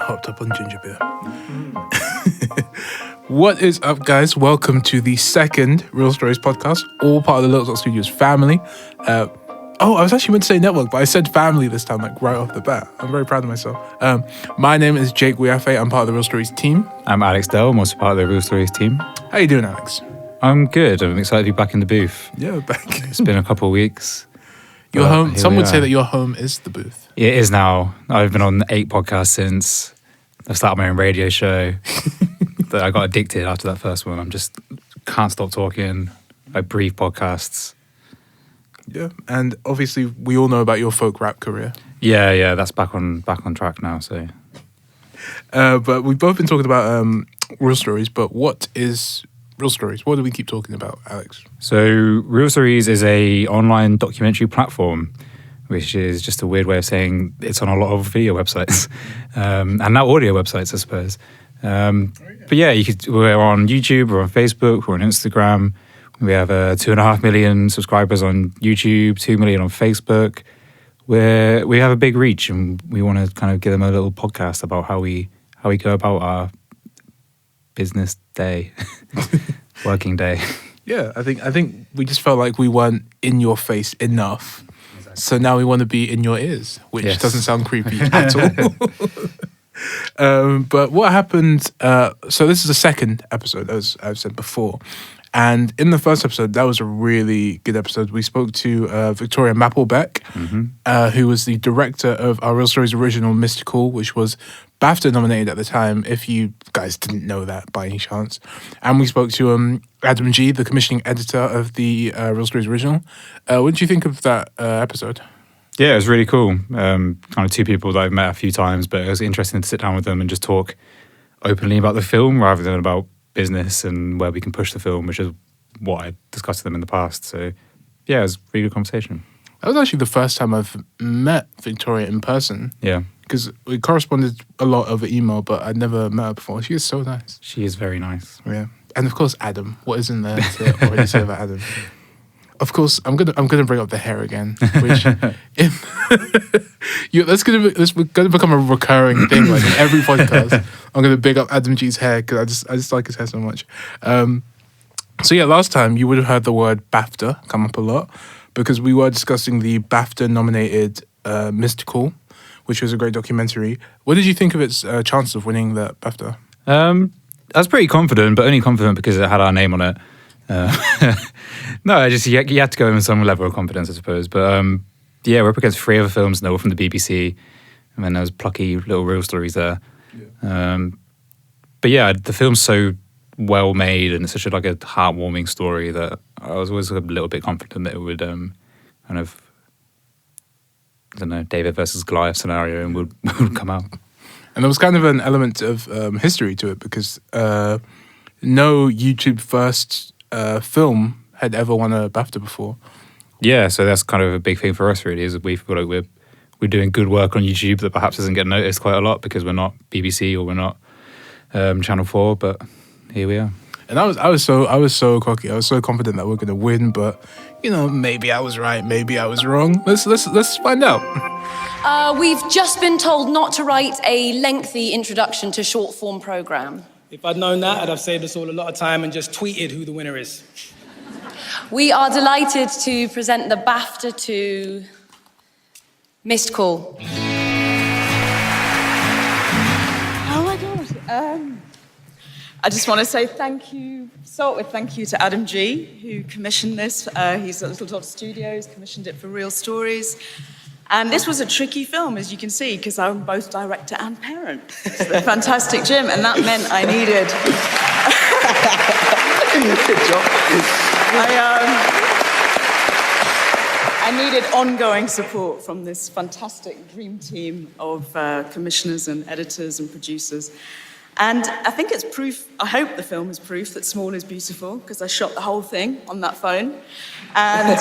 hopped up on ginger beer. What is up, guys? Welcome to the second Real Stories podcast, all part of the Little Dot Studios family. I was actually meant to say network, but I said family this time, like right off the bat. I'm very proud of myself. My name is Jake Wiafe. I'm part of the Real Stories team. I'm Alex Dell. I'm also part of the Real Stories team. How you doing, Alex? I'm good. I'm excited to be back in the booth. Yeah, back. It's been a couple of weeks. Your home. Some would say that your home is the booth. It is now. I've been on 8 podcasts since I started my own radio show. That I got addicted after that first one. I'm just can't stop talking. I breathe podcasts. Yeah, and obviously we all know about your folk rap career. Yeah, that's back on track now. So, but we've both been talking about Real Stories. But what is Real Stories? What do we keep talking about, Alex? So Real Stories is a online documentary platform, which is just a weird way of saying it's on a lot of video websites and now audio websites, I suppose. But yeah, we're on YouTube, we're on Facebook, we're on Instagram. We have 2.5 million subscribers on YouTube, 2 million on Facebook. We have a big reach, and we want to kind of give them a little podcast about how we go about our business day, working day. Yeah, I think we just felt like we weren't in your face enough. Exactly. So now we want to be in your ears, which doesn't sound creepy at all. But what happened, so this is the second episode, as I've said before. And in the first episode, that was a really good episode. We spoke to Victoria Mapplebeck, who was the director of our Real Stories original Mystical, which was BAFTA nominated at the time, if you guys didn't know that by any chance. And we spoke to Adam G., the commissioning editor of the Real Stories original. What did you think of that episode? Yeah, it was really cool. Kind of 2 people that I've met a few times, but it was interesting to sit down with them and just talk openly about the film rather than about business and where we can push the film, which is what I discussed with them in the past. So yeah, it was a really good conversation. That was actually the first time I've met Victoria in person. Yeah. Because we corresponded a lot over email, but I'd never met her before. She is so nice. She is very nice. Yeah. And of course, Adam. What isn't there to already say about Adam? Of course, I'm gonna bring up the hair again, which that's gonna become a recurring thing. Like in every podcast, I'm gonna big up Adam G's hair because I just like his hair so much. So yeah, last time you would have heard the word BAFTA come up a lot because we were discussing the BAFTA nominated Mystical, which was a great documentary. What did you think of its chances of winning the BAFTA? I was pretty confident, but only confident because it had our name on it. No, you had to go in with some level of confidence, I suppose. But yeah, we're up against 3 other films, and they're all from the BBC, and then there was plucky little Real Stories there. Yeah. But yeah, the film's so well made, and it's such a heartwarming story that I was always a little bit confident that it would kind of, I don't know, David versus Goliath scenario, and would come out. And there was kind of an element of history to it because no YouTube first film had ever won a BAFTA before. Yeah, so that's kind of a big thing for us, really, is we feel like we're doing good work on YouTube that perhaps doesn't get noticed quite a lot because we're not BBC or we're not Channel 4, but here we are. And I was so cocky. I was so confident that we're going to win, but maybe I was right, maybe I was wrong. Let's find out. We've just been told not to write a lengthy introduction to short form program. If I'd known that, I'd have saved us all a lot of time and just tweeted who the winner is. We are delighted to present the BAFTA to Mystical. Oh my God. I just want to say thank you to Adam G, who commissioned this. He's at Little Dot Studios, commissioned it for Real Stories. And this was a tricky film, as you can see, because I'm both director and parent. It's a fantastic Jim, and that meant I needed... Good job. I needed ongoing support from this fantastic dream team of commissioners and editors and producers. And I think it's proof, I hope the film is proof that small is beautiful, because I shot the whole thing on that phone. And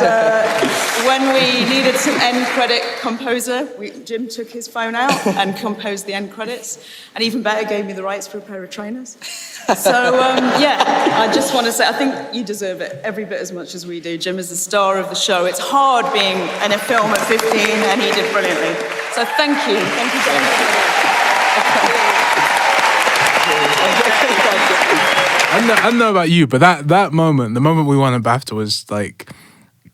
when we needed some end credit composer, Jim took his phone out and composed the end credits, and even better, gave me the rights for a pair of trainers. So yeah, I just want to say, I think you deserve it every bit as much as we do. Jim is the star of the show. It's hard being in a film at 15, and he did brilliantly. So thank you. Thank you, Jim. I don't know about you, but that moment, the moment we won a BAFTA was like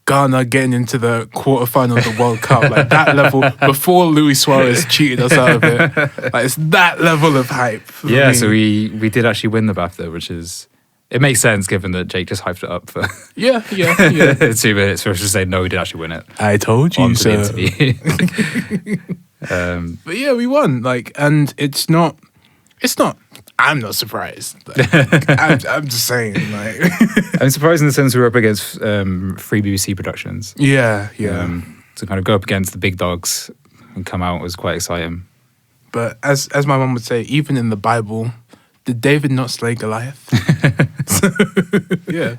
Ghana getting into the quarterfinal of the World Cup, like that level before Luis Suarez cheated us out of it. Like it's that level of hype. for Yeah, me. so we did actually win the BAFTA, which is it makes sense given that Jake just hyped it up for yeah. 2 minutes for us to say no, we did actually win it. I told you On to so. the interview. But yeah, we won. Like, and it's not. I'm not surprised. Like, I'm just saying. Like, I'm surprised in the sense we were up against free BBC productions. yeah. To kind of go up against the big dogs and come out was quite exciting. But as my mum would say, even in the Bible, did David not slay Goliath? Yeah.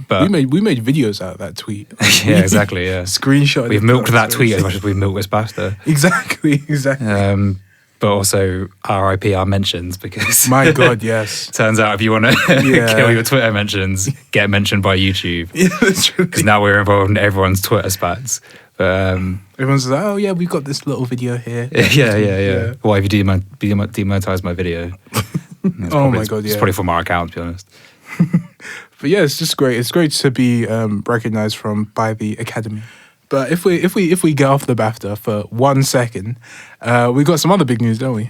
But we made videos out of that tweet. yeah, exactly. Yeah, Screenshot. we've milked that tweet as much as we've milked this BAFTA. Exactly. But also RIP our mentions because My God, yes. turns out if you want to Yeah. kill your Twitter mentions, get mentioned by YouTube. Yeah, that's true. Because now we're involved in everyone's Twitter spats. But Everyone's like, oh yeah, we've got this little video here. yeah. Why have you demonetized my video? Oh my God, It's yeah. probably from our account, to be honest. But yeah, it's just great. It's great to be recognized by the Academy. But if we get off the BAFTA for 1 second, we got some other big news, don't we?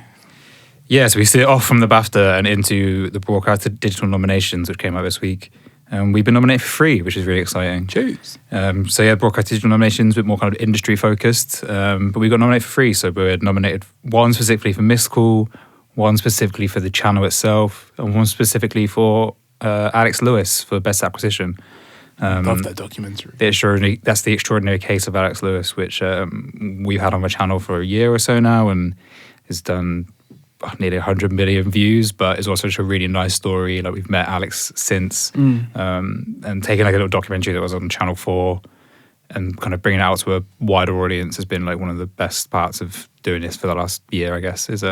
Yeah, so we sit off from the BAFTA and into the Broadcast Digital nominations, which came out this week. We've been nominated for 3, which is really exciting. Cheers. So yeah, Broadcast Digital nominations, a bit more kind of industry focused. But we got nominated for 3, so we were nominated one specifically for Mystical, one specifically for the channel itself, and one specifically for Alex Lewis for Best Acquisition. Love that documentary. That's the extraordinary case of Alex Lewis, which we've had on the channel for a year or so now, and has done nearly 100 million views. But it's also just a really nice story. Like we've met Alex since, and taking like a little documentary that was on Channel 4 and kind of bringing it out to a wider audience has been like one of the best parts of doing this for the last year, I guess, is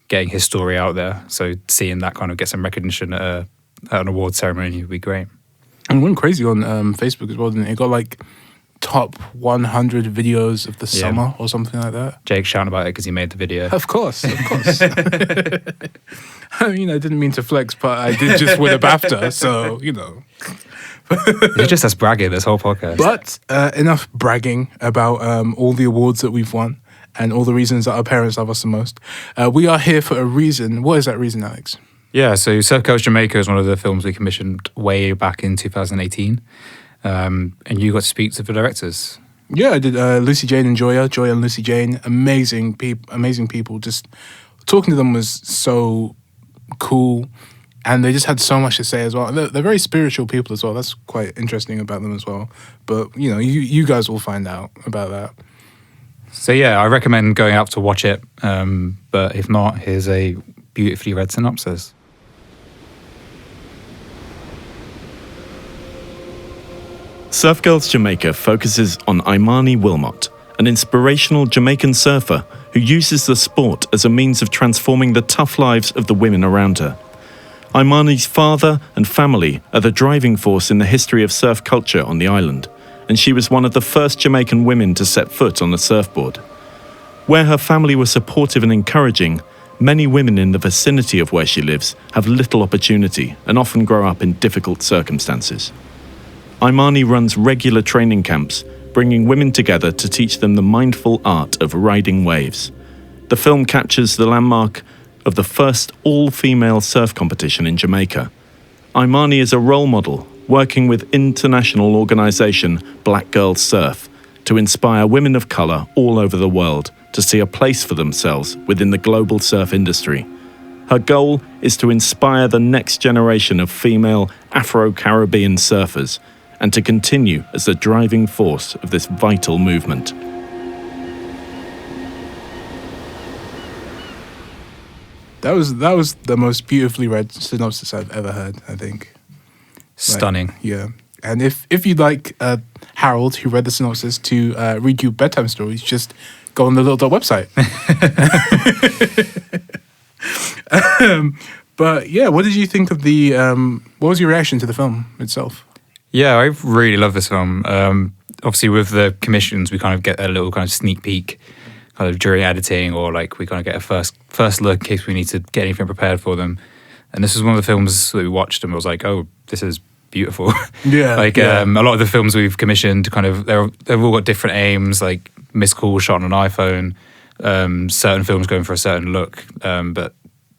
getting his story out there. So seeing that kind of get some recognition at an award ceremony would be great. And it went crazy on Facebook as well, didn't it? It got like top 100 videos of the summer or something like that. Jake shouting about it because he made the video. Of course. I mean, I didn't mean to flex, but I did just win a BAFTA, so, you know. It's just us bragging this whole podcast. But enough bragging about all the awards that we've won and all the reasons that our parents love us the most. We are here for a reason. What is that reason, Alex? Yeah, so Surf Coast Jamaica is one of the films we commissioned way back in 2018. And you got to speak to the directors. Yeah, I did. Lucy Jane and Joya and Lucy Jane, amazing people. Just talking to them was so cool, and they just had so much to say as well. They're very spiritual people as well. That's quite interesting about them as well. But you know, you guys will find out about that. So yeah, I recommend going out to watch it. But if not, here's a beautifully read synopsis. Surf Girls Jamaica focuses on Imani Wilmot, an inspirational Jamaican surfer who uses the sport as a means of transforming the tough lives of the women around her. Imani's father and family are the driving force in the history of surf culture on the island, and she was one of the first Jamaican women to set foot on a surfboard. Where her family were supportive and encouraging, many women in the vicinity of where she lives have little opportunity and often grow up in difficult circumstances. Imani runs regular training camps, bringing women together to teach them the mindful art of riding waves. The film captures the landmark of the first all-female surf competition in Jamaica. Imani is a role model, working with international organisation Black Girls Surf to inspire women of colour all over the world to see a place for themselves within the global surf industry. Her goal is to inspire the next generation of female Afro-Caribbean surfers and to continue as the driving force of this vital movement. That was the most beautifully read synopsis I've ever heard, I think. Stunning. Like, yeah. And if you'd like Harold, who read the synopsis, to read you bedtime stories, just go on the Little Dot website. But yeah, what did you think of the... what was your reaction to the film itself? Yeah, I really love this film. Obviously, with the commissions, we kind of get a little kind of sneak peek kind of during editing, or like we kind of get a first look in case we need to get anything prepared for them. And this was one of the films that we watched and was like, oh, this is beautiful. Yeah, like a lot of the films we've commissioned, kind of, they've all got different aims, like missed call shot on an iPhone, certain films going for a certain look. But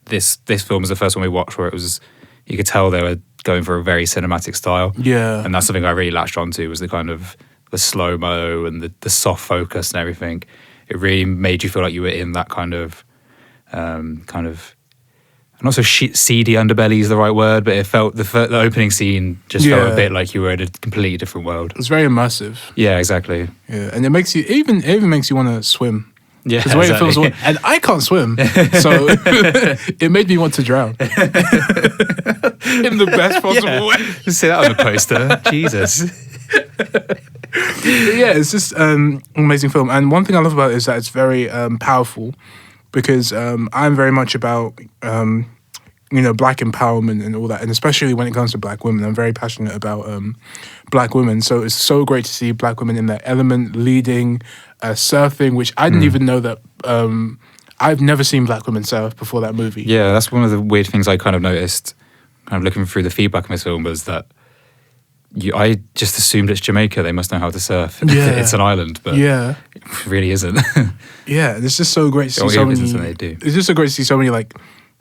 this film was the first one we watched where it was, you could tell they were going for a very cinematic style. Yeah. And that's something I really latched onto, was the kind of the slow-mo and the soft focus and everything. It really made you feel like you were in that kind of and also seedy underbelly is the right word, but it felt, the opening scene just felt a bit like you were in a completely different world. It's very immersive. Yeah, exactly. Yeah, and it makes you, it even makes you want to swim. Yeah, the way exactly. it feels, and I can't swim, so it made me want to drown in the best possible way. Just say that on a poster. Jesus. Yeah, it's just an amazing film, and one thing I love about it is that it's very powerful, because I'm very much about black empowerment and all that, and especially when it comes to black women, I'm very passionate about black women. So it's so great to see black women in that element, leading, surfing, which I didn't even know that. I've never seen black women surf before that movie. Yeah, that's one of the weird things I kind of noticed, kind of looking through the feedback of this film, was that I just assumed it's Jamaica. They must know how to surf. Yeah. It's an island, but it really isn't. Yeah, it's just so great to see so many. It's just so great to see so many like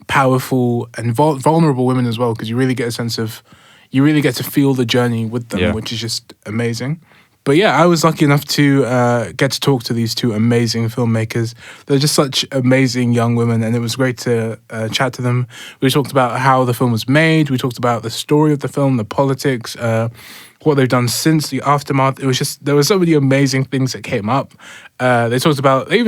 powerful and vulnerable women as well, because you really get a sense of, you really get to feel the journey with them, which is just amazing. But yeah, I was lucky enough to get to talk to these two amazing filmmakers. They're just such amazing young women, and it was great to chat to them. We talked about how the film was made. We talked about the story of the film, the politics, what they've done since the aftermath. It was just, there were so many amazing things that came up. They even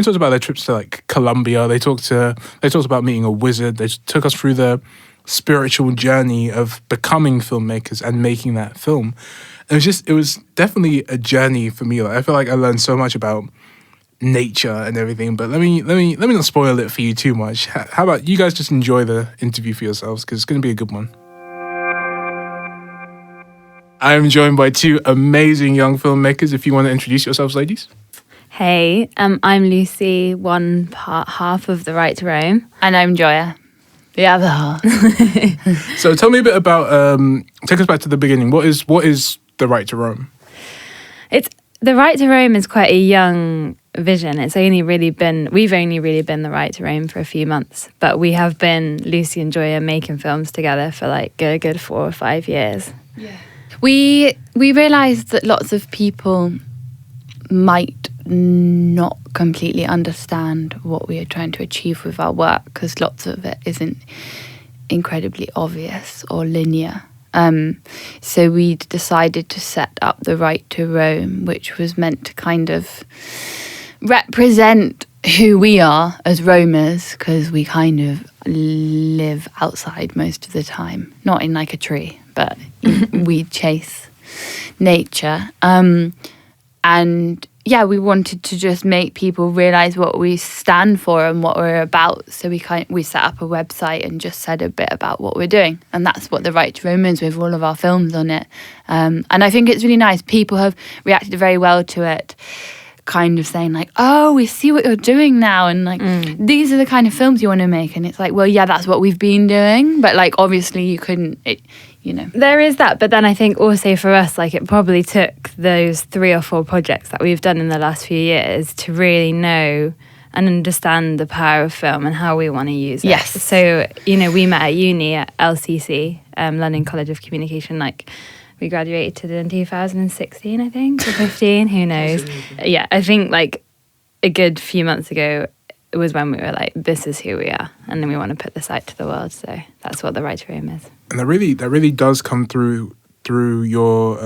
talked about their trips to like Colombia. They talked about meeting a wizard. They took us through the spiritual journey of becoming filmmakers and making that film. It was definitely a journey for me. Like, I feel like I learned so much about nature and everything. But let me not spoil it for you too much. How about you guys just enjoy the interview for yourselves, because it's going to be a good one. I'm joined by two amazing young filmmakers. If you want to introduce yourselves, ladies. Hey, I'm Lucy, half of The Right to Roam. And I'm Joya, the other half. So tell me a bit about, take us back to the beginning. What is The Right to Roam? The Right to Roam is quite a young vision. We've only really been The Right to Roam for a few months, but we have been, Lucy and Joya, making films together for like a good 4 or 5 years. Yeah. We realised that lots of people might not completely understand what we are trying to achieve with our work, because lots of it isn't incredibly obvious or linear. So we decided to set up The Right to Roam, which was meant to kind of represent who we are as roamers, because we kind of live outside most of the time, not in like a tree, but we chase nature. And yeah, we wanted to just make people realize what we stand for and what we're about. So we set up a website and just said a bit about what we're doing. And that's what The Right to Roam is, with all of our films on it. And I think it's really nice. People have reacted very well to it, kind of saying like, oh, we see what you're doing now. And like, these are the kind of films you want to make. And it's like, well, yeah, that's what we've been doing. But like, obviously you couldn't, There is that, but then I think also for us, like, it probably took those 3 or 4 projects that we've done in the last few years to really know and understand the power of film and how we want to use it. Yes. So, we met at uni at LCC, London College of Communication, like, we graduated in 2016, I think, or 15, who knows. Yeah, I think, like, a good few months ago, it was when we were like, this is who we are, and then we want to put this out to the world. So that's what The Right to Roam is. And that really does come through your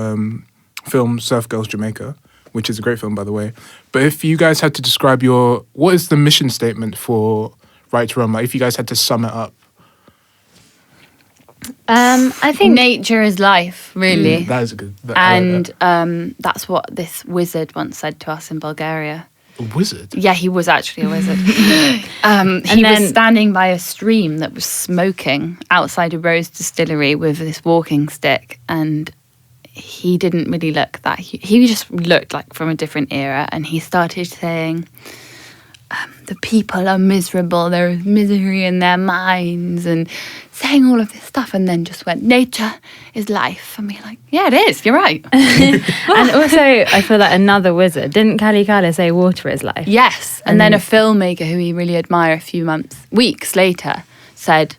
film Surf Girls Jamaica, which is a great film, by the way. But if you guys had to describe what is the mission statement for Right to Roam? Like, if you guys had to sum it up. I think nature is life, really. That is a good. That's what this wizard once said to us in Bulgaria. A wizard? Yeah, he was actually a wizard. He was standing by a stream that was smoking outside a rose distillery with this walking stick, and he didn't really look that. He just looked like from a different era, and he started saying, the people are miserable, there is misery in their minds, and saying all of this stuff, and then just went, nature is life. And we're like, yeah, it is, you're right. And also, I feel like another wizard. Didn't Kali Kala say water is life? Yes. And then a filmmaker who we really admire weeks later said,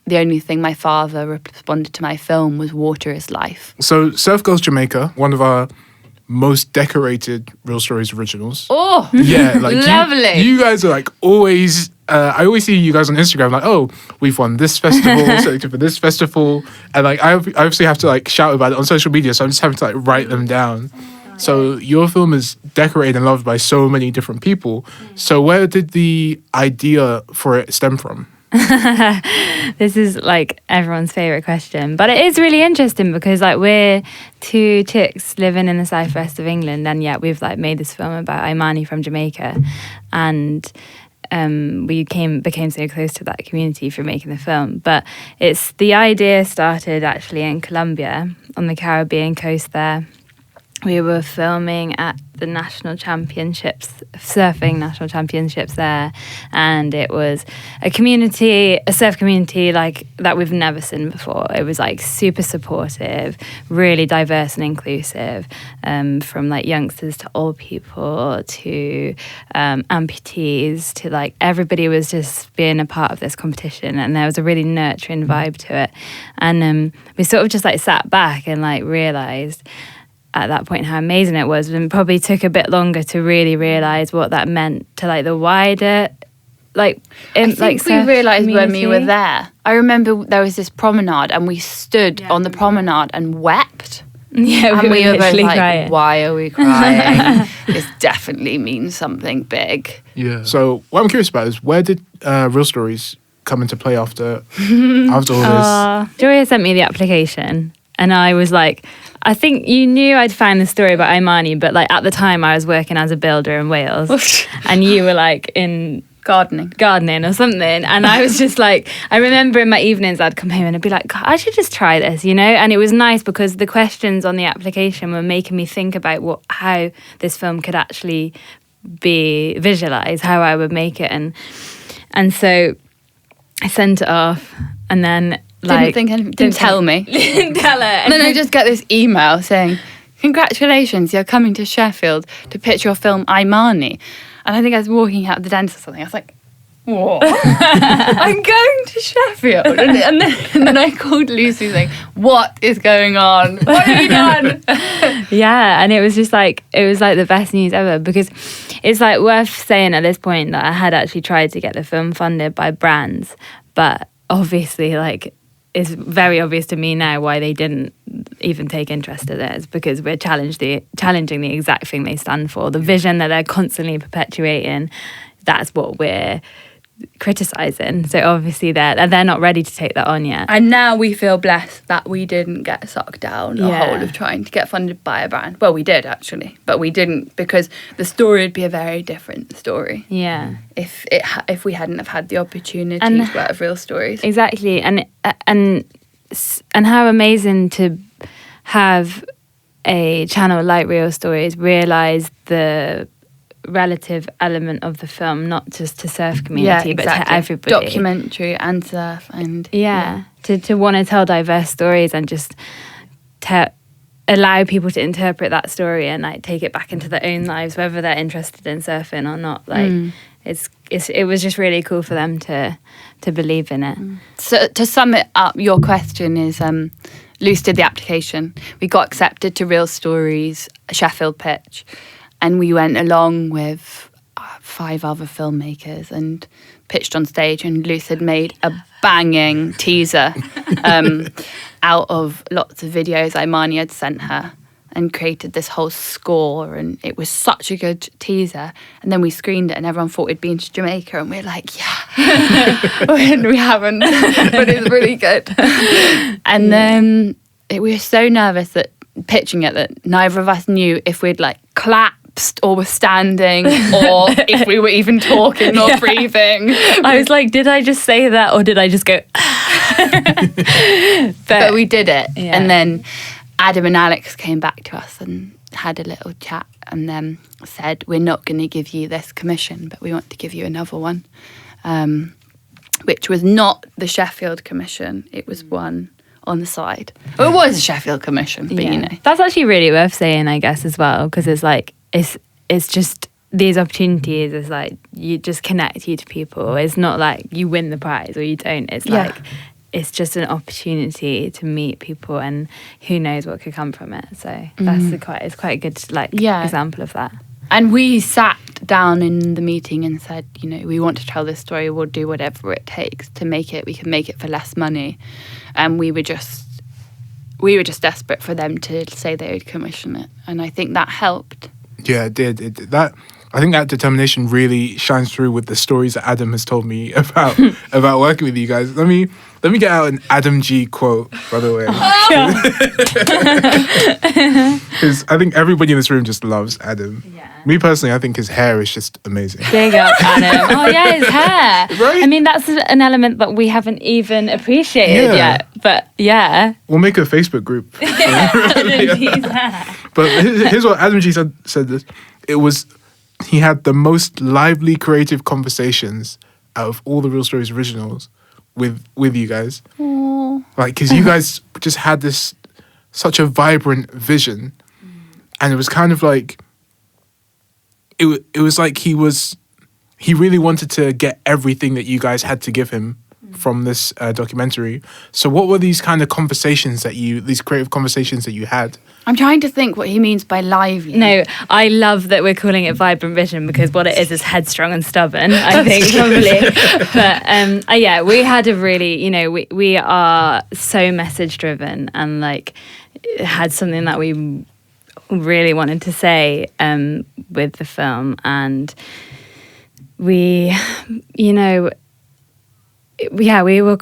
the only thing my father responded to my film was water is life. So Surf Girls Jamaica, one of our most decorated Real Stories originals. Oh, yeah, like lovely. You guys are like always. I always see you guys on Instagram like, oh, we've won this festival, selected for this festival, and like I obviously have to like shout about it on social media, so I'm just having to like write them down. So your film is decorated and loved by so many different people. So where did the idea for it stem from? This is like everyone's favorite question, but it is really interesting because like we're two chicks living in the southwest of England, and yet we've like made this film about Imani from Jamaica, and we became so close to that community for making the film. But the idea started actually in Colombia on the Caribbean coast there. We were filming at the national championships, surfing national championships there, and it was a surf community like that we've never seen before. It was like super supportive, really diverse and inclusive, from like youngsters to old people to amputees to like everybody was just being a part of this competition, and there was a really nurturing vibe to it. And we sort of just like sat back and like realised at that point how amazing it was, and probably took a bit longer to really realise what that meant to like the wider I think we realised when we were there. I remember there was this promenade and we stood on the promenade and wept. Yeah, and we were both like, crying. why are we crying? This definitely means something big. Yeah. So what I'm curious about is where did Real Stories come into play after all this? Joya sent me the application, and I was like, I think you knew I'd found the story about Imani, but like at the time I was working as a builder in Wales and you were like in gardening or something, and I was just like, I remember in my evenings I'd come home and I'd be like, God, I should just try this, you know. And it was nice because the questions on the application were making me think about how this film could actually be visualized, how I would make it, and so I sent it off, and then didn't tell me. Didn't tell her. And then I just get this email saying, congratulations, you're coming to Sheffield to pitch your film Imani. And I think I was walking out the dentist or something. I was like, what? I'm going to Sheffield. And then I called Lucy saying, what is going on? What have you done? Yeah, and it was just like, it was like the best news ever, because it's like worth saying at this point that I had actually tried to get the film funded by brands, but obviously like it's very obvious to me now why they didn't even take interest in it. It's because we're challenging the exact thing they stand for. The vision that they're constantly perpetuating, that's what we're criticising. So obviously they're not ready to take that on yet. And now we feel blessed that we didn't get sucked down a hole of trying to get funded by a brand. Well, we did actually, but we didn't, because the story would be a very different story. Yeah. If we hadn't have had the opportunity to work Real Stories. Exactly. And how amazing to have a channel like Real Stories realise the relative element of the film, not just to surf community, but to everybody. Documentary and surf, and to want to tell diverse stories and just to allow people to interpret that story and like take it back into their own lives, whether they're interested in surfing or not. Like it was just really cool for them to believe in it. So to sum it up, your question is, Luce did the application. We got accepted to Real Stories, a Sheffield pitch. And we went along with 5 other filmmakers and pitched on stage. And Luce had made a banging teaser out of lots of videos Imani had sent her, and created this whole score. And it was such a good teaser. And then we screened it and everyone thought we'd been to Jamaica. And we're like, yeah. We haven't, but it's really good. And then we were so nervous that pitching it that neither of us knew if we'd like clapped or were standing, or if we were even talking or breathing. I was like, did I just say that, or did I just go? but we did it. And then Adam and Alex came back to us and had a little chat and then said, we're not going to give you this commission, but we want to give you another one, which was not the Sheffield Commission. It was one on the side. Well, it was a Sheffield Commission, but you know. That's actually really worth saying, I guess, as well, because it's like, it's just, these opportunities is like, you just connect you to people. It's not like you win the prize or you don't. It's like, it's just an opportunity to meet people, and who knows what could come from it. So it's quite a good example of that. And we sat down in the meeting and said, you know, we want to tell this story. We'll do whatever it takes to make it. We can make it for less money. And we were just desperate for them to say they would commission it. And I think that helped. Yeah, it did. I think that determination really shines through with the stories that Adam has told me about working with you guys. Let me get out an Adam G quote, by the way. Because I think everybody in this room just loves Adam. Yeah. Me personally, I think his hair is just amazing. Big up, Adam. Oh yeah, his hair. Right? I mean, that's an element that we haven't even appreciated yet. But yeah. We'll make a Facebook group. Adam G's hair. But here's what Adam G said this. He had the most lively, creative conversations out of all the Real Stories originals with you guys. Aww. Like, because you guys just had such a vibrant vision, and it was kind of like it was like he really wanted to get everything that you guys had to give him from this documentary. So what were these kind of conversations these creative conversations that you had? I'm trying to think what he means by lively. No, I love that we're calling it vibrant vision, because what it is headstrong and stubborn, I think, probably. But yeah, we had a really, you know, we are so message driven, and like had something that we really wanted to say with the film, and we, you know, we were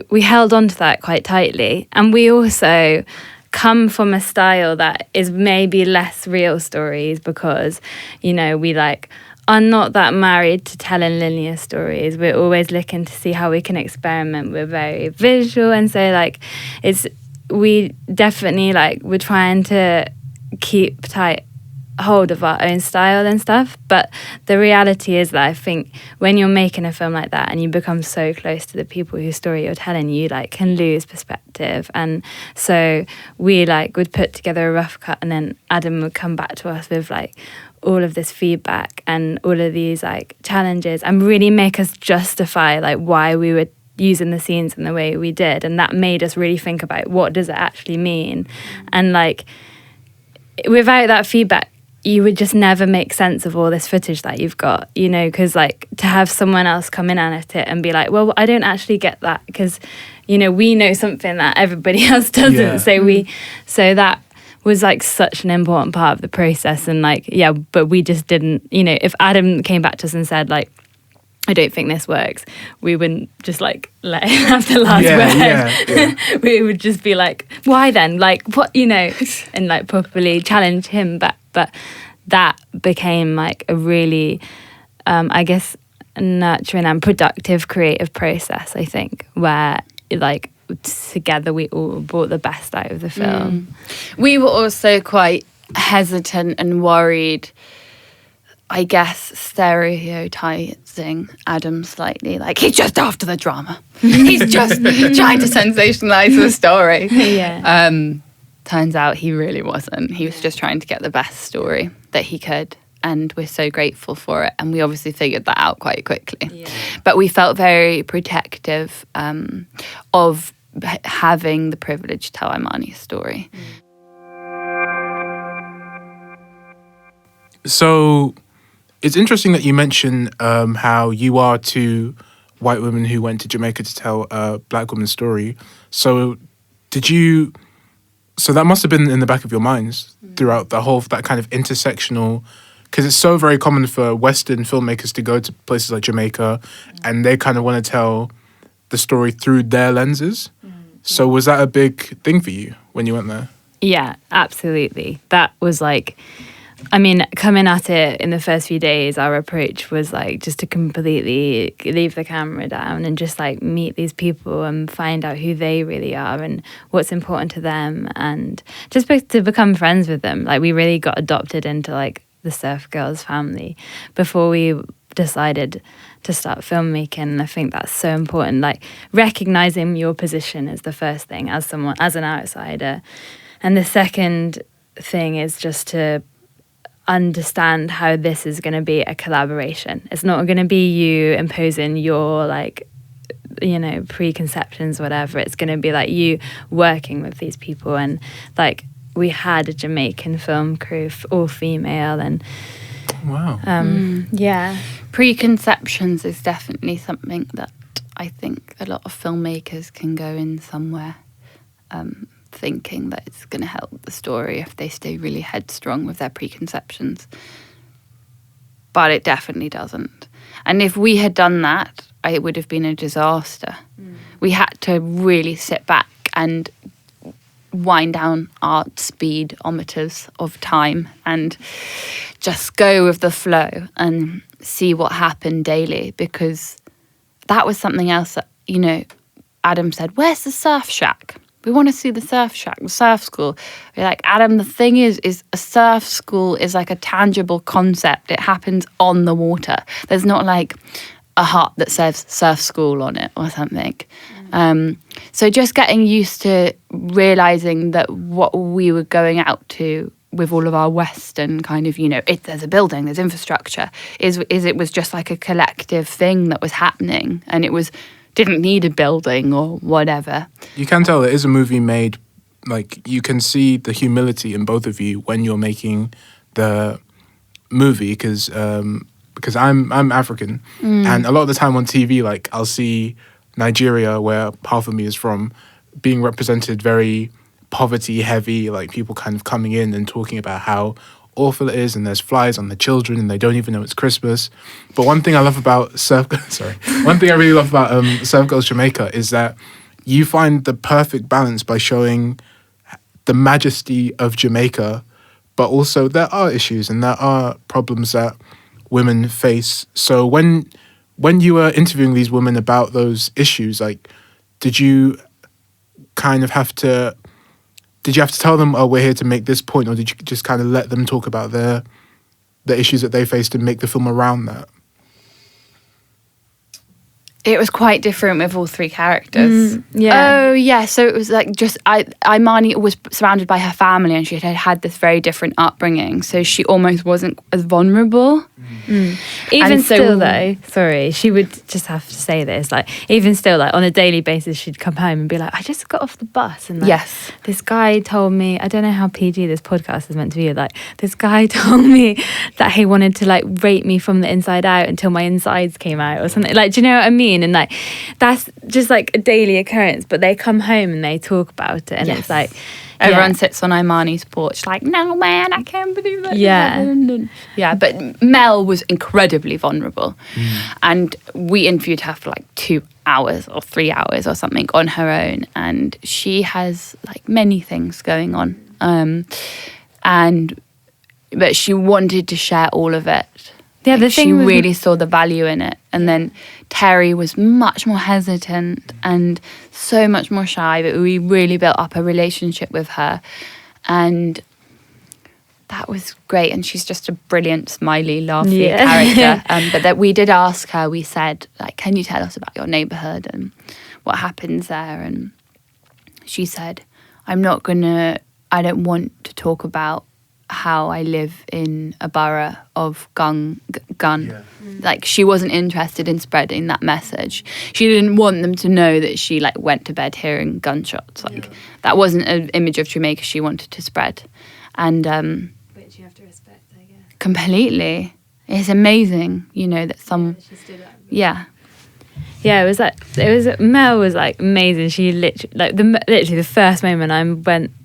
we held on to that quite tightly, and we also come from a style that is maybe less real stories, because, you know, we are not that married to telling linear stories. We're always looking to see how we can experiment. We're very visual, and so we definitely we're trying to keep tight hold of our own style and stuff. But the reality is that I think when you're making a film like that and you become so close to the people whose story you're telling, you can lose perspective. And so we would put together a rough cut, and then Adam would come back to us with all of this feedback and all of these challenges, and really make us justify why we were using the scenes in the way we did. And that made us really think about what does it actually mean. And without that feedback, you would just never make sense of all this footage that you've got, you know, because to have someone else come in at it and be like, well, I don't actually get that, because, you know, we know something that everybody else doesn't. Yeah. So that was such an important part of the process. And but we just didn't, you know, if Adam came back to us and said I don't think this works, we wouldn't just let him have the last word. Yeah. We would just be why then? What, you know, and properly challenge him. But that became a really, I guess, nurturing and productive creative process, I think, where together we all brought the best out of the film. We were also quite hesitant and worried, I guess, stereotyping Adam slightly. He's just after the drama. He's just trying to sensationalize the story. Yeah. Turns out he really wasn't. He was just trying to get the best story that he could. And we're so grateful for it. And we obviously figured that out quite quickly. Yeah. But we felt very protective of having the privilege to tell Imani's story. So it's interesting that you mention how you are two white women who went to Jamaica to tell a black woman's story. So so that must have been in the back of your minds throughout the whole, that kind of intersectional, because it's so very common for Western filmmakers to go to places like Jamaica and they kind of want to tell the story through their lenses. So was that a big thing for you when you went there? Yeah, absolutely. That was I mean, coming at it in the first few days, our approach was like just to completely leave the camera down and just like meet these people and find out who they really are and what's important to them, and just to become friends with them. Like, we really got adopted into like the Surf Girls family before we decided to start filmmaking. And I think that's so important, like recognizing your position is the first thing as someone, as an outsider, and the second thing is just to understand how this is going to be a collaboration. It's not going to be you imposing your like, you know, preconceptions, whatever. It's going to be like you working with these people. And like, we had a Jamaican film crew, all female, and Wow. yeah. Preconceptions is definitely something that I think a lot of filmmakers can go in somewhere thinking that it's going to help the story if they stay really headstrong with their preconceptions. But it definitely doesn't. And if we had done that, it would have been a disaster. We had to really sit back and wind down our speedometers of time and just go with the flow and see what happened daily, because that was something else that, you know, Adam said, where's the surf shack? We want to see the surf shack, the surf school. We're like, Adam, the thing is a surf school is like a tangible concept. It happens on the water. There's not like a hut that says surf school on it or something. So just getting used to realizing that what we were going out to with all of our Western kind of, you know, there's a building, there's infrastructure, is it was just like a collective thing that was happening, and didn't need a building or whatever. You can tell it is a movie made, like, you can see the humility in both of you when you're making the movie, because I'm African, and a lot of the time on TV, like, I'll see Nigeria, where half of me is from, being represented very poverty heavy, like people kind of coming in and talking about how awful it is, and there's flies on the children and they don't even know it's Christmas. But one thing I love about one thing I really love about Surf Girls Jamaica is that you find the perfect balance by showing the majesty of Jamaica, but also there are issues and there are problems that women face. So when you were interviewing these women about those issues, like, did you have to tell them, oh, we're here to make this point, or did you just kind of let them talk about the issues that they faced and make the film around that? It was quite different with all three characters. Yeah. Oh, yeah. So it was like Imani was surrounded by her family, and she had this very different upbringing. So she almost wasn't as vulnerable. Even still, though, sorry, she would just have to say this. Like, even still, like on a daily basis, she'd come home and be like, I just got off the bus, and like, yes, this guy told me, I don't know how PG this podcast is meant to be. Like, this guy told me that he wanted to like rape me from the inside out until my insides came out or something. Like, do you know what I mean? And like, that's just like a daily occurrence, but they come home and they talk about it, and it's like everyone sits on Imani's porch like, no man, I can't believe that. Yeah. But Mel was incredibly vulnerable, and we interviewed her for like 2 hours or 3 hours or something on her own, and she has like many things going on, but she wanted to share all of it. Yeah, like, she really saw the value in it. And then Terry was much more hesitant and so much more shy, but we really built up a relationship with her. And that was great. And she's just a brilliant, smiley, laughy character. But that we did ask her, we said, like, can you tell us about your neighbourhood and what happens there? And she said, I don't want to talk about how I live in a borough of gun. Like, she wasn't interested in spreading that message. She didn't want them to know that she like went to bed hearing gunshots. Like, that wasn't an image of Jamaica she wanted to spread. And which you have to respect, I guess. Completely. It's amazing, you know, that some she stood up. yeah. Yeah, it was like Mel was like amazing. She literally the first moment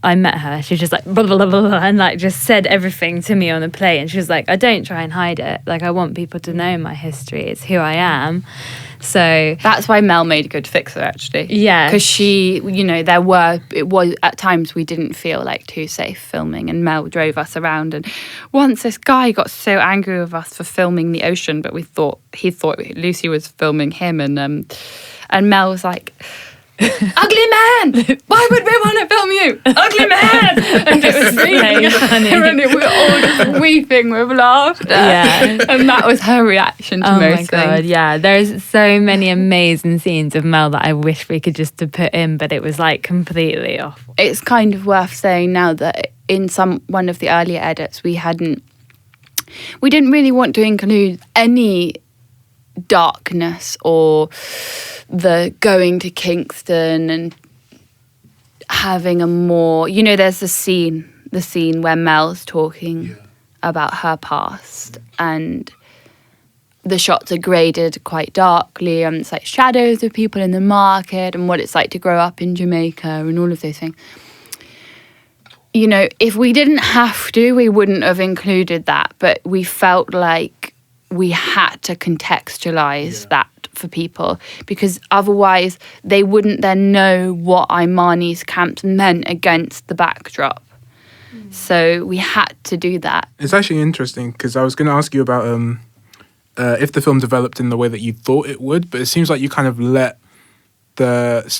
I met her, she was just like blah, blah, blah, blah, and like just said everything to me on the plane. And she was like, I don't try and hide it. Like I want people to know my history. It's who I am. So that's why Mel made a good fixer, actually. Yeah. Because she, it was at times we didn't feel like too safe filming, and Mel drove us around. And once this guy got so angry with us for filming the ocean, but he thought Lucy was filming him, and Mel was like, ugly man, why would we want to film you, ugly man? And it was really funny, and we were all just weeping with laughter. Yeah. And that was her reaction to most things. Oh my god, yeah, there's so many amazing scenes of Mel that I wish we could just have put in, but it was like completely off. It's kind of worth saying now that in one of the earlier edits we didn't really want to include any darkness or the going to Kingston and having a more, there's the scene where Mel's talking about her past, and the shots are graded quite darkly, and it's like shadows of people in the market and what it's like to grow up in Jamaica and all of those things. If we didn't have to, we wouldn't have included that, but we felt like we had to contextualize that for people, because otherwise they wouldn't then know what Imani's camps meant against the backdrop. So we had to do that. It's actually interesting, because I was going to ask you about if the film developed in the way that you thought it would, but it seems like you kind of let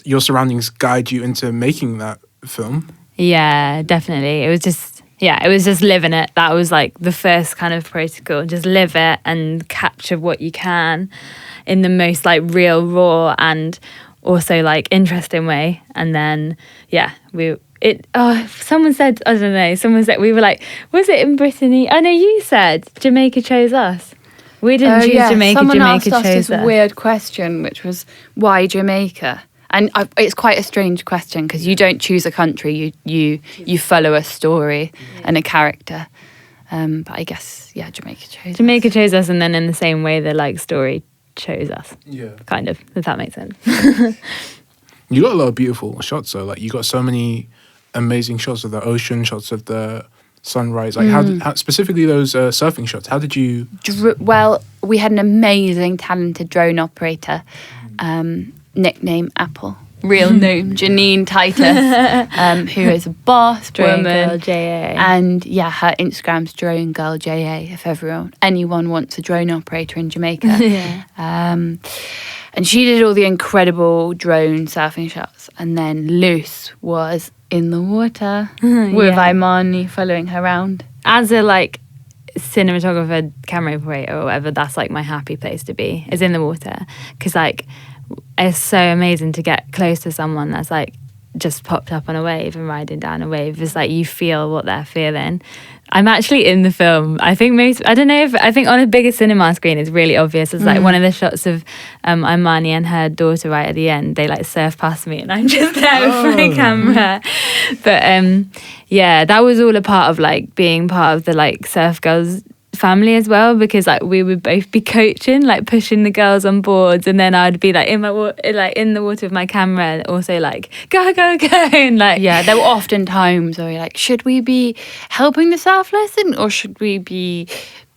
your surroundings guide you into making that film. Yeah, definitely. It was just living it. That was like the first kind of protocol. Just live it and capture what you can in the most like real, raw and also like interesting way. And then, someone said, I don't know, we were like, was it in Brittany? I know you said Jamaica chose us. We didn't choose Jamaica. Someone Jamaica asked us chose this weird question, which was, why Jamaica? And it's quite a strange question, because you don't choose a country, you follow a story and a character. But I guess, Jamaica chose us, and then in the same way the like story chose us. Yeah. Kind of, if that makes sense. You got a lot of beautiful shots though. Like you got so many amazing shots of the ocean, shots of the sunrise. Like how specifically those surfing shots, how did you... Well, we had an amazing, talented drone operator, nickname Apple, real name Janine Titus, who is a boss Drone woman. Girl JA. And her Instagram's Drone Girl JA, if anyone wants a drone operator in Jamaica. And she did all the incredible drone surfing shots, and then Luce was in the water with Imani following her around. As a like cinematographer, camera operator or whatever, that's like my happy place to be, is in the water, because like it's so amazing to get close to someone that's like just popped up on a wave and riding down a wave. It's like you feel what they're feeling. I'm actually in the film. I think on a bigger cinema screen it's really obvious. It's like one of the shots of Imani and her daughter right at the end. They like surf past me and I'm just there with my camera. But that was all a part of like being part of the like Surf Girls family as well, because like we would both be coaching, like pushing the girls on boards, and then I'd be like in the water with my camera and also like go and like there were often times where we're like, should we be helping the surf lesson or should we be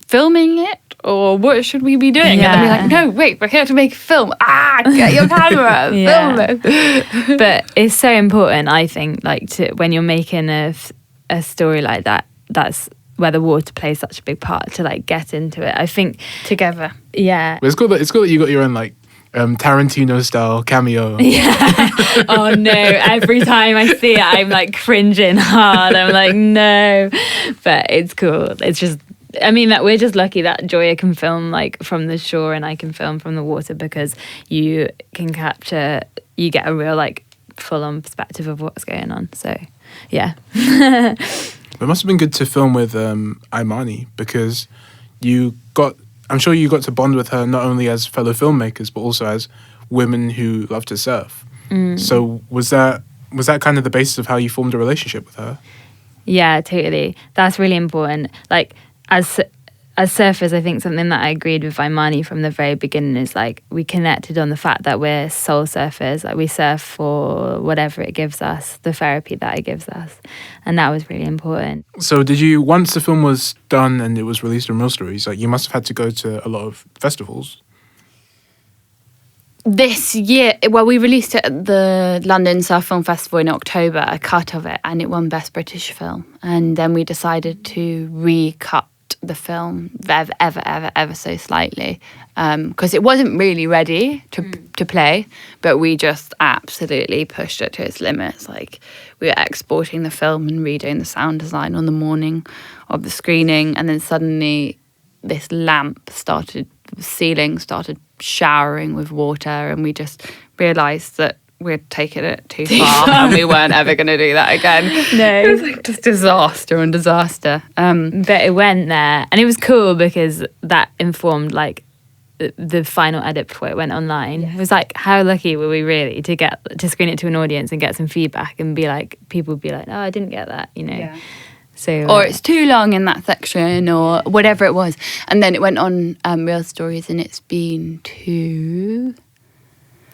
filming it, or what should we be doing? And then we're like, no, wait, we're here to make a film. Get your camera, film it. But it's so important, I think, like when you're making a story like that, that's where the water plays such a big part, to like get into it. I think together. Yeah. But it's cool that you got your own like Tarantino style cameo. Yeah. Oh no. Every time I see it, I'm like cringing hard. I'm like, no. But it's cool. It's just, I mean, that we're just lucky that Joya can film like from the shore and I can film from the water, because you can capture, you get a real like full on perspective of what's going on. So yeah. It must have been good to film with Imani, because I'm sure you got to bond with her not only as fellow filmmakers but also as women who love to surf. So was that kind of the basis of how you formed a relationship with her? Yeah, totally. That's really important. Like as as surfers, I think something that I agreed with Imani from the very beginning is like we connected on the fact that we're soul surfers. Like we surf for whatever it gives us, the therapy that it gives us, and that was really important. So did you, once the film was done and it was released on Real Stories, like you must have had to go to a lot of festivals? This year, well, we released it at the London Surf Film Festival in October, a cut of it, and it won Best British Film. And then we decided to recut the film ever so slightly, because it wasn't really ready to play, but we just absolutely pushed it to its limits. Like, we were exporting the film and redoing the sound design on the morning of the screening, and then suddenly this ceiling started showering with water, and we just realised that we'd taken it too far and we weren't ever going to do that again. No. It was like just disaster and disaster. But it went there, and it was cool because that informed like the final edit before it went online. It was like, how lucky were we really to get to screen it to an audience and get some feedback and be like, people would be like, oh, I didn't get that, you know. Yeah. So, or it's too long in that section, or whatever it was. And then it went on Real Stories, and it's been to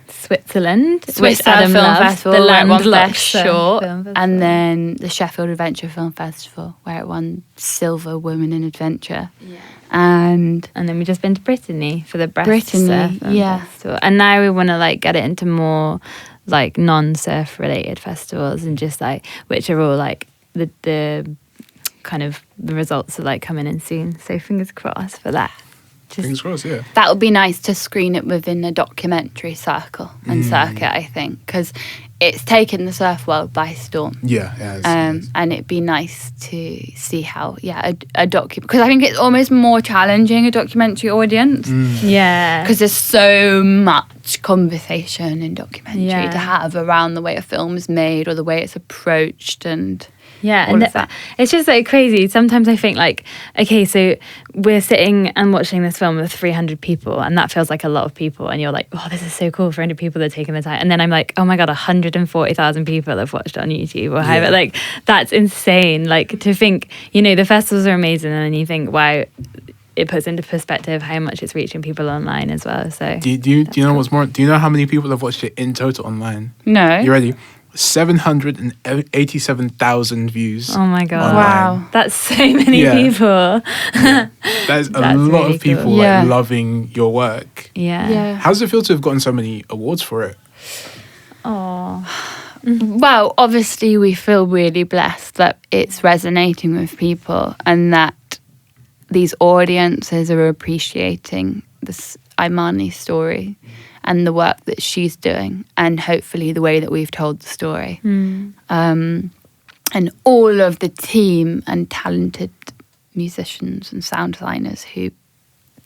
Switzerland, Swiss which Surf Adam Film loves, Festival, the where it won landlocked Best surf Short, film festival. and then the Sheffield Adventure Film Festival, where it won Silver Women in Adventure. Yeah. And then we just been to Brittany for the Surf Brittany, Film yeah. Festival. And now we want to like get it into more like non-surf related festivals, and just like, which are all like the kind of the results are like coming in soon. So fingers crossed for that. Fingers crossed, yeah. that would be nice to screen it within a documentary circle and circuit, I think, because it's taken the surf world by storm. Yeah, it's and it'd be nice to see how, a document, because I think it's almost more challenging, a documentary audience. Yeah. Because there's so much conversation in documentary Yeah. to have around the way a film is made or the way it's approached and Yeah, all and of that. it's just like crazy. Sometimes I think like, okay, so we're sitting and watching this film with 300 people, and that feels like a lot of people, and you're like, oh, this is so cool, 300 people are taking the time. And then I'm like, oh my God, 140,000 people have watched it on YouTube or however. Like, that's insane. Like, to think, you know, the festivals are amazing, and then you think, wow, it puts into perspective how much it's reaching people online as well. So do you know what's more? Do you know how many people have watched it in total online? No. You ready? 787,000 views. oh my God. online. Wow. That's so many Yeah. people. There's a That's lot really of people cool. Yeah. like loving your work. Yeah. How does it feel to have gotten so many awards for it? Oh. Well, obviously we feel really blessed that it's resonating with people and that these audiences are appreciating this Imani story and the work that she's doing, and hopefully the way that we've told the story. And all of the team and talented musicians and sound designers who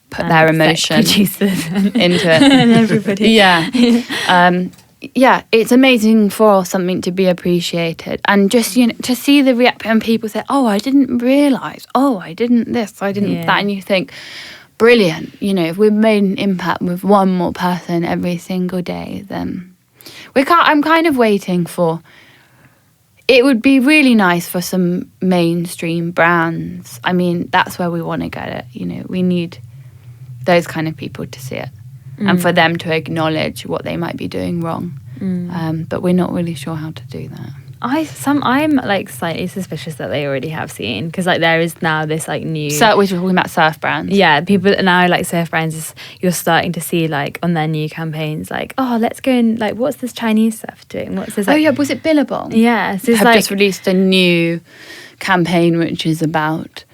put And their exec emotion producers into it. and everybody. Yeah. It's amazing for something to be appreciated, and just, you know, to see the reaction and people say, oh, I didn't realise, oh, I didn't this, I didn't that, and you think, brilliant, you know, if we've made an impact with one more person every single day, then I'm kind of waiting for, it would be really nice for some mainstream brands. I mean, that's where we want to get it, you know, we need those kind of people to see it. And for them to acknowledge what they might be doing wrong. But we're not really sure how to do that. I'm like slightly suspicious that they already have seen, because like there is now this like new So we're talking about surf brands. yeah, people now like surf brands, you're starting to see like on their new campaigns like, oh, let's go and like, what's this Chinese surf doing, what's this, like, Oh yeah, was it Billabong? yeah, so it's Have like just released a new campaign which is about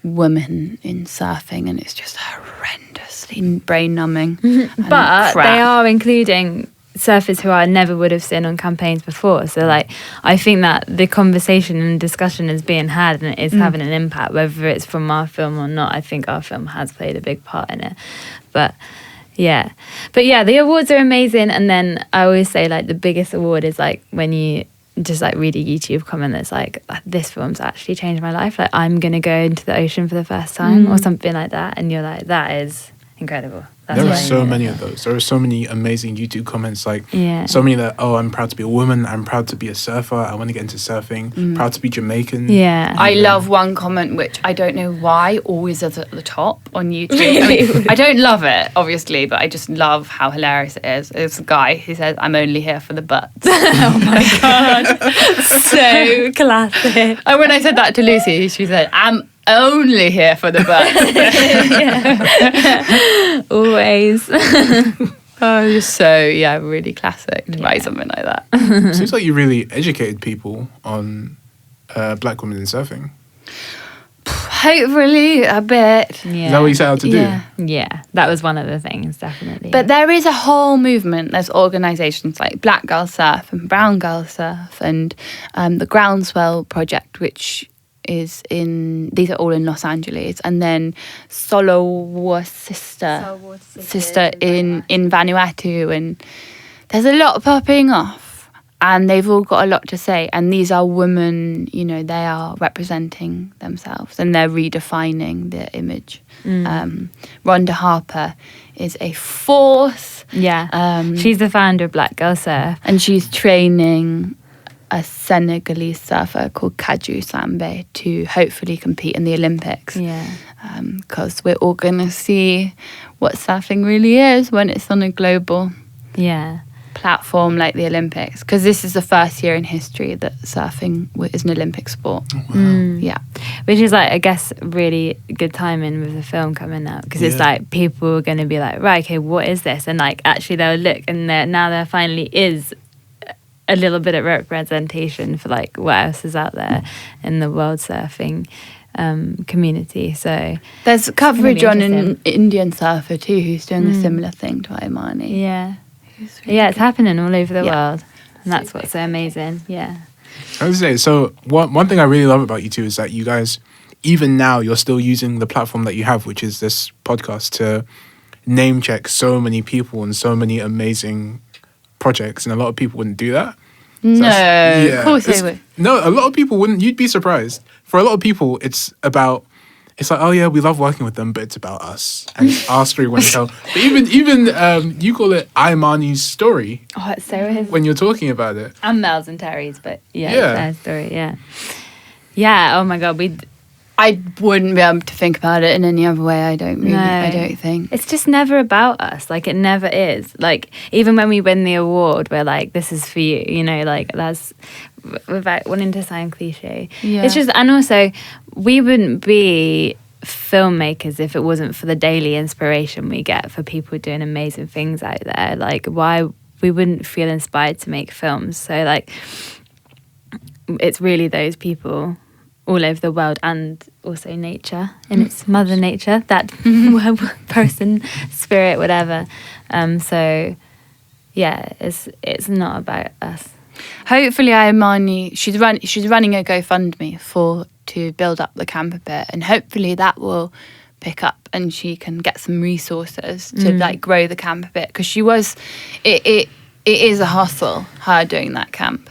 women in surfing, and it's just horrendously brain numbing. but they are including surfers who I never would have seen on campaigns before. So like, I think that the conversation and discussion is being had, and it is having an impact, whether it's from our film or not. I think our film has played a big part in it. But yeah, the awards are amazing. And then I always say like the biggest award is like when you just like read a YouTube comment that's like, this film's actually changed my life. Like, I'm gonna go into the ocean for the first time or something like that. And you're like, that is incredible. That's There are why- so many of those. There are so many amazing YouTube comments, like Yeah. so many that, oh, I'm proud to be a woman, I'm proud to be a surfer, I want to get into surfing, proud to be Jamaican. Yeah. I love one comment which I don't know why always is at the top on YouTube. I mean, I don't love it, obviously, but I just love how hilarious it is. It's a guy who says, "I'm only here for the butts." Oh my god. So classic. And when I said that to Lucy, she said, "I'm only here for the butts." Always. Oh, you're so, really classic to write something like that. Seems like you really educated people on black women in surfing. Hopefully, a bit. Yeah. Is that what you set out to do? Yeah. Yeah, that was one of the things, definitely. But there is a whole movement. There's organisations like Black Girl Surf and Brown Girl Surf and the Groundswell Project, which is these are all in Los Angeles, and then Solo Sister in Vanuatu, and there's a lot popping off, and they've all got a lot to say, and these are women, they are representing themselves and they're redefining their image. Rhonda Harper is a force. She's the founder of Black Girl Surf. And she's training a Senegalese surfer called Kaju Sambe to hopefully compete in the Olympics. Because we're all going to see what surfing really is when it's on a global platform like the Olympics. Because this is the first year in history that surfing is an Olympic sport. Yeah. Which is like, I guess, really good timing with the film coming out. Because it's like people are going to be like, right, okay, what is this? And like actually they'll look and now there finally is a little bit of representation for like what else is out there in the world surfing community. So there's coverage on an interesting. Indian surfer too who's doing a similar thing to Imani. It's happening all over the world, and that's what's so amazing. I would say, so one thing I really love about you two is that you guys, even now, you're still using the platform that you have, which is this podcast, to name check so many people and so many amazing projects, and a lot of people wouldn't do that. No, of course they would. No, a lot of people wouldn't. You'd be surprised. For a lot of people, it's like, oh yeah, we love working with them, but it's about us and it's our story when we tell. But even you call it Imani's story. Oh, it's so is. When you're talking about it. And Mel's and Terry's, but it's their story. Yeah. Oh my god, I wouldn't be able to think about it in any other way. I don't think. It's just never about us. Like, it never is. Like, even when we win the award, we're like, this is for you, like, that's without wanting to sound cliche. It's just, and also, we wouldn't be filmmakers if it wasn't for the daily inspiration we get for people doing amazing things out there. Like, why we wouldn't feel inspired to make films. So, like, it's really those people all over the world, and also nature in its mother nature, that person, spirit, whatever. So yeah, it's not about us. Hopefully Imani, she's running a GoFundMe to build up the camp a bit, and hopefully that will pick up and she can get some resources to like grow the camp a bit, because it is a hustle, her doing that camp.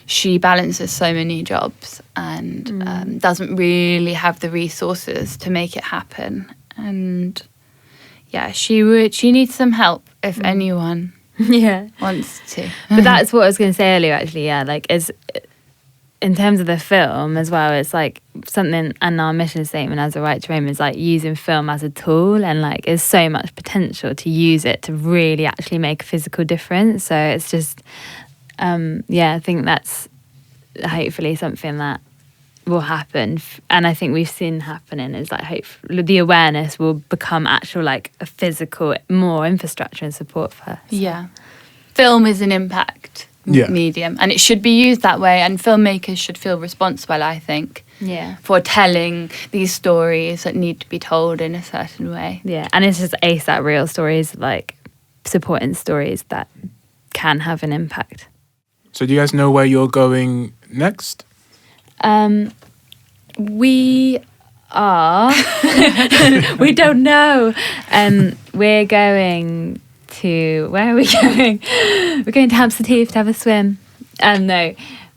She balances so many jobs and doesn't really have the resources to make it happen. And yeah, she needs some help if anyone wants to. But that's what I was going to say earlier, actually. Like, is in terms of the film as well, it's like something, and our mission statement as a Right to Roam is like using film as a tool, and like there's so much potential to use it to really actually make a physical difference. So it's just I think that's hopefully something that will happen, and I think we've seen happening is like hopefully the awareness will become actual like a physical more infrastructure and support for us. Film is an impact medium, and it should be used that way, and filmmakers should feel responsible, I think, for telling these stories that need to be told in a certain way. And it's just ASAP real stories, like supporting stories that can have an impact. So do you guys know where you're going next? We are. We don't know. We're going to. Where are we going? We're going to Hampstead Heath to have a swim. No,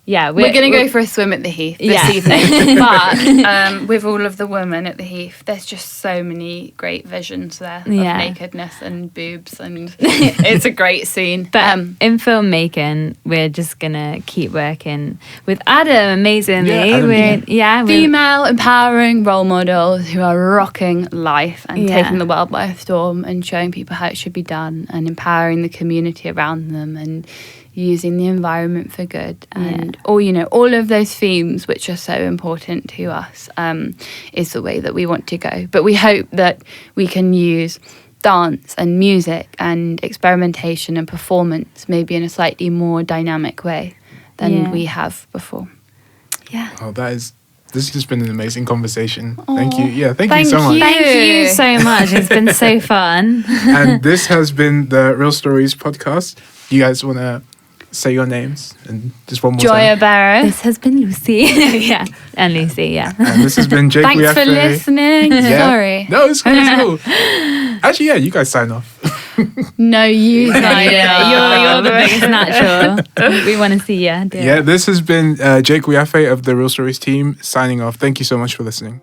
yeah, We're going to go for a swim at the Heath this evening. But with all of the women at the Heath, there's just so many great visions there of nakedness and boobs, and it's a great scene. But in filmmaking, we're just going to keep working with Adam amazingly. Female empowering role models who are rocking life and taking the world by storm and showing people how it should be done and empowering the community around them and using the environment for good and all of those themes which are so important to us is the way that we want to go. But we hope that we can use dance and music and experimentation and performance maybe in a slightly more dynamic way than we have before. Oh, this has just been an amazing conversation. Thank you. Yeah, thank you so much. Thank you so much. It's been so fun. And this has been the Real Stories podcast. You guys want to say your names and just one more Joya, time? Berrow. This has been Lucy. And Lucy, And this has been Jake. Thanks for listening. Sorry. No, it's cool. It's cool. Actually, you guys sign off. No, you sign You're the biggest natural. We want to see you. This has been Jake Wiafe of the Real Stories team signing off. Thank you so much for listening.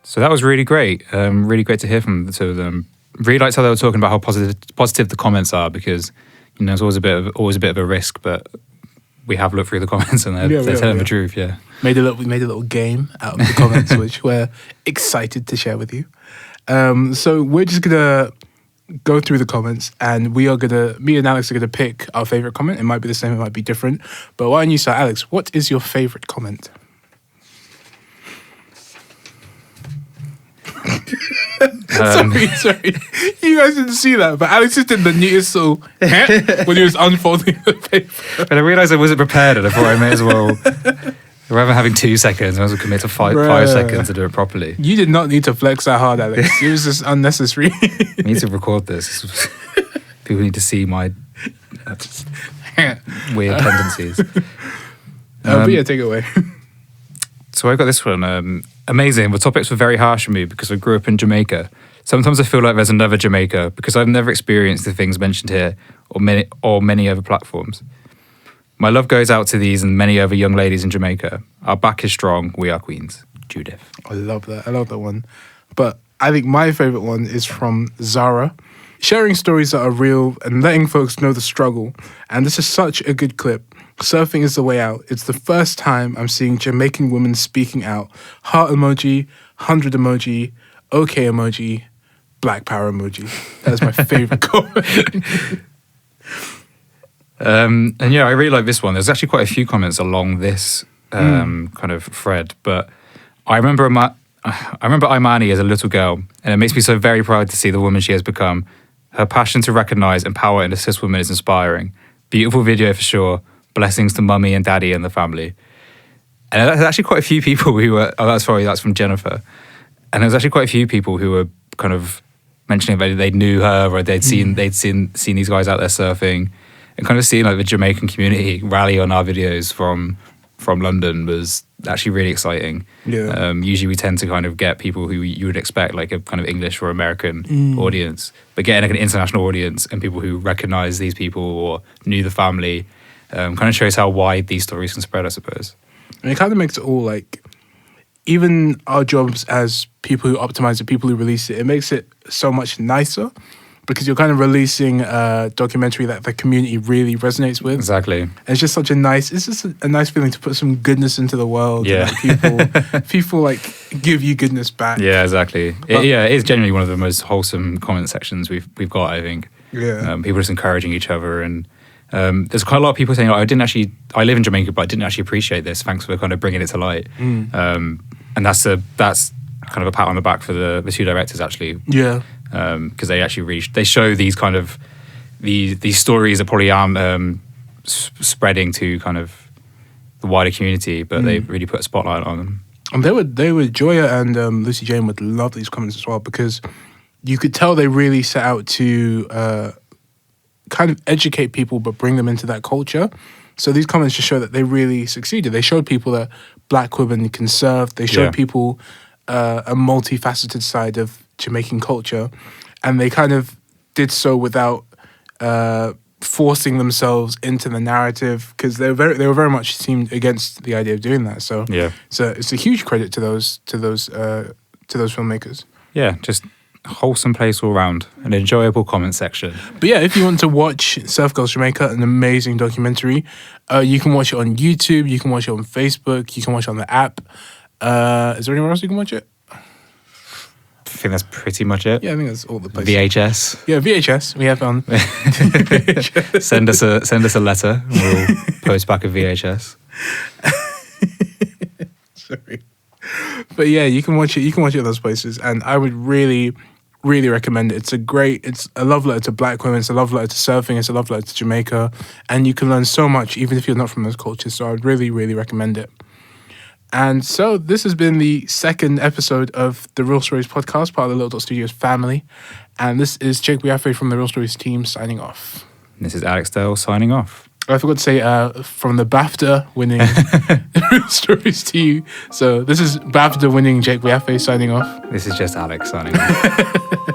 So that was really great. Really great to hear from the two of them. Really liked how they were talking about how positive the comments are, because it's always a bit of a risk, but we have looked through the comments and they're telling the truth. Yeah, we made a little game out of the comments, which we're excited to share with you. So we're just gonna go through the comments, and me and Alex are gonna pick our favorite comment. It might be the same, it might be different. But why don't you start, Alex? What is your favorite comment? Sorry. You guys didn't see that, but Alex just did the neatest little when he was unfolding the paper. But I realised I wasn't prepared, and I thought I may as well, rather than having 2 seconds, I might as well commit to 5 seconds to do it properly. You did not need to flex that hard, Alex. It was just unnecessary. I need to record this. People need to see my weird tendencies. But yeah, take it away. So I got this one. Amazing. The topics were very harsh for me because I grew up in Jamaica. Sometimes I feel like there's another Jamaica because I've never experienced the things mentioned here or many other platforms. My love goes out to these and many other young ladies in Jamaica. Our back is strong. We are queens. Judith. I love that one. But I think my favourite one is from Zara. Sharing stories that are real and letting folks know the struggle. And this is such a good clip. Surfing is the way out. It's the first time I'm seeing Jamaican women speaking out. Heart emoji, 100 emoji, okay emoji, black power emoji. That is my favourite comment. And I really like this one. There's actually quite a few comments along this kind of thread. But I remember Imani as a little girl, and it makes me so very proud to see the woman she has become. Her passion to recognise, empower and assist women is inspiring. Beautiful video for sure. Blessings to mummy and daddy and the family. And there's actually quite a few people who were, that's from Jennifer. And there's actually quite a few people who were kind of mentioning that they knew her or they'd seen these guys out there surfing, and kind of seeing like the Jamaican community rally on our videos from London was actually really exciting. Yeah. Usually we tend to kind of get people who you would expect like a kind of English or American audience, but getting like an international audience and people who recognize these people or knew the family kind of shows how wide these stories can spread, I suppose. And it kind of makes it all like, even our jobs as people who optimize it, people who release it, it makes it so much nicer because you're kind of releasing a documentary that the community really resonates with. Exactly. And it's just a nice feeling to put some goodness into the world. Yeah. And, like, people like give you goodness back. Yeah, exactly. It is genuinely one of the most wholesome comment sections we've got, I think. Yeah. People just encouraging each other, and there's quite a lot of people saying, I live in Jamaica, but I didn't actually appreciate this. Thanks for kind of bringing it to light. And that's kind of a pat on the back for the two directors, actually. Yeah. Because they actually they show these kind of these stories that probably aren't spreading to kind of the wider community, but they really put a spotlight on them. And they were Joya and Lucy Jane would love these comments as well, because you could tell they really set out to kind of educate people but bring them into that culture. So these comments just show that they really succeeded. They showed people that black women can surf. They showed people a multifaceted side of Jamaican culture, and they kind of did so without forcing themselves into the narrative, because they were very much seemed against the idea of doing that. So it's a huge credit to those filmmakers. Yeah, just wholesome place all round, an enjoyable comment section. But yeah, if you want to watch Surf Girls Jamaica, an amazing documentary, you can watch it on YouTube, you can watch it on Facebook, you can watch it on the app. Is there anywhere else you can watch it? I think that's pretty much it. Yeah, I think that's all the places. VHS. Yeah, VHS. We have on. Send us a letter. And we'll post back a VHS. Sorry, but yeah, you can watch it. You can watch it at those places, and I would really recommend it. It's a love letter to Black women. It's a love letter to surfing. It's a love letter to Jamaica, and you can learn so much even if you're not from those cultures. So I would really recommend it. And so this has been the second episode of the Real Stories podcast, part of the Little Dot Studios family. And this is Jake Biaffe from the Real Stories team signing off. This is Alex Dale signing off. I forgot to say from the BAFTA winning Real Stories to you. So this is BAFTA winning Jake Biaffe signing off. This is just Alex signing off.